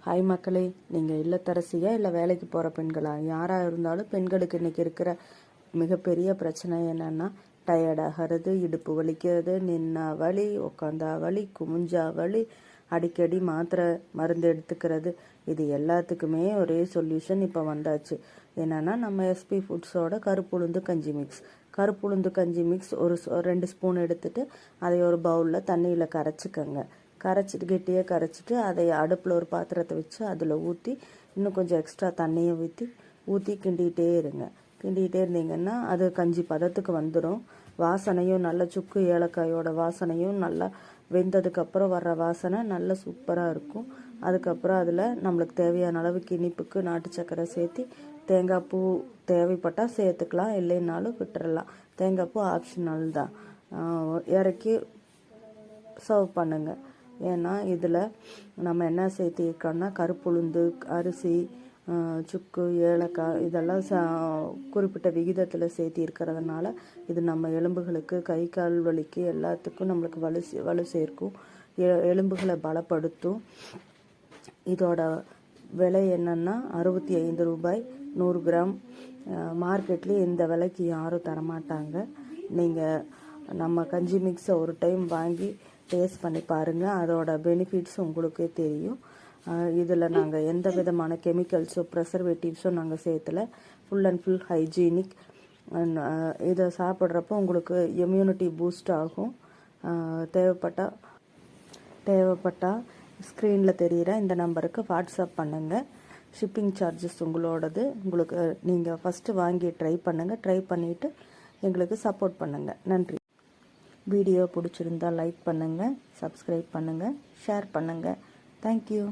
Hi மக்களே, நீங்கள் இல்லத்தரசியா இல்லை வேலைக்கு போகிற பெண்களா? யாராக இருந்தாலும் பெண்களுக்கு இன்றைக்கி இருக்கிற மிகப்பெரிய பிரச்சனை என்னென்னா டயர்டாகிறது, இடுப்பு வலிக்கிறது, நின்னா வலி, உட்காந்தா வலி, குமிஞ்சா வலி, அடிக்கடி மாத்திரை மருந்து எடுத்துக்கிறது. இது எல்லாத்துக்குமே ஒரே சொல்யூஷன் இப்போ வந்தாச்சு. என்னென்னா நம்ம எஸ்பி ஃபுட்ஸோட கருப்புளுந்து கஞ்சி மிக்ஸ். கருப்புளுந்து கஞ்சி மிக்ஸ் ஒரு 2 ஸ்பூன் எடுத்துகிட்டு அதை ஒரு பவுலில் தண்ணியில் கரைச்சிக்கங்க. கரைச்சிட்டு கெட்டியாக கரைச்சிட்டு அதை அடுப்பில் ஒரு பாத்திரத்தை வச்சு அதில் ஊற்றி இன்னும் கொஞ்சம் எக்ஸ்ட்ரா தண்ணியை ஊற்றி கிண்டிகிட்டே இருங்க. கிண்டிகிட்டே இருந்தீங்கன்னா அது கஞ்சி பதத்துக்கு வந்துடும். வாசனையும் நல்ல சுக்கு ஏலக்காயோட வாசனையும் நல்லா வெந்ததுக்கப்புறம் வர்ற வாசனை நல்லா சூப்பராக இருக்கும். அதுக்கப்புறம் அதில் நம்மளுக்கு தேவையான அளவுக்கு இனிப்புக்கு நாட்டு சக்கரை சேர்த்து தேங்காய் பூ தேவைப்பட்டால் சேர்த்துக்கலாம், இல்லைன்னாலும் விட்டுறலாம். தேங்காய் பூ ஆப்ஷனல் தான். இறக்கி சர்வ் பண்ணுங்கள். ஏன்னா இதில் நம்ம என்ன சேர்த்திருக்கோன்னா கருப்புளுந்து, அரிசி, சுக்கு, ஏலக்காய் இதெல்லாம் குறிப்பிட்ட விகிதத்தில் சேர்த்தி இருக்கிறதுனால இது நம்ம எலும்புகளுக்கு, கை கால் வலிக்கு எல்லாத்துக்கும் நம்மளுக்கு வலு சேர்க்கும், எலும்புகளை பலப்படுத்தும். இதோட விலை என்னென்னா 65 ரூபாய் 100 கிராம். மார்க்கெட்லேயே இந்த விலைக்கு யாரும் தரமாட்டாங்க. நீங்கள் நம்ம கஞ்சி மிக்ஸை ஒரு டைம் வாங்கி டேஸ்ட் பண்ணி பாருங்கள். அதோட பெனிஃபிட்ஸ் உங்களுக்கே தெரியும். இதில் நாங்கள் எந்த விதமான கெமிக்கல்ஸோ ப்ரெசர்வேட்டிவ்ஸோ நாங்கள் சேர்த்தலை. Full and full hygienic. இதை சாப்பிட்றப்போ உங்களுக்கு இம்யூனிட்டி பூஸ்ட் ஆகும். தேவைப்பட்டால் ஸ்க்ரீனில் தெரிகிற இந்த நம்பருக்கு வாட்ஸ்அப் பண்ணுங்கள். ஷிப்பிங் சார்ஜஸ் உங்களோடது. நீங்கள் ஃபஸ்ட்டு வாங்கி ட்ரை பண்ணுங்கள். ட்ரை பண்ணிவிட்டு எங்களுக்கு சப்போர்ட் பண்ணுங்கள். நன்றி. வீடியோ பிடிச்சிருந்தால் லைக் பண்ணுங்கள், சப்ஸ்கிரைப் பண்ணுங்கள், ஷேர் பண்ணுங்கள். தேங்க்யூ.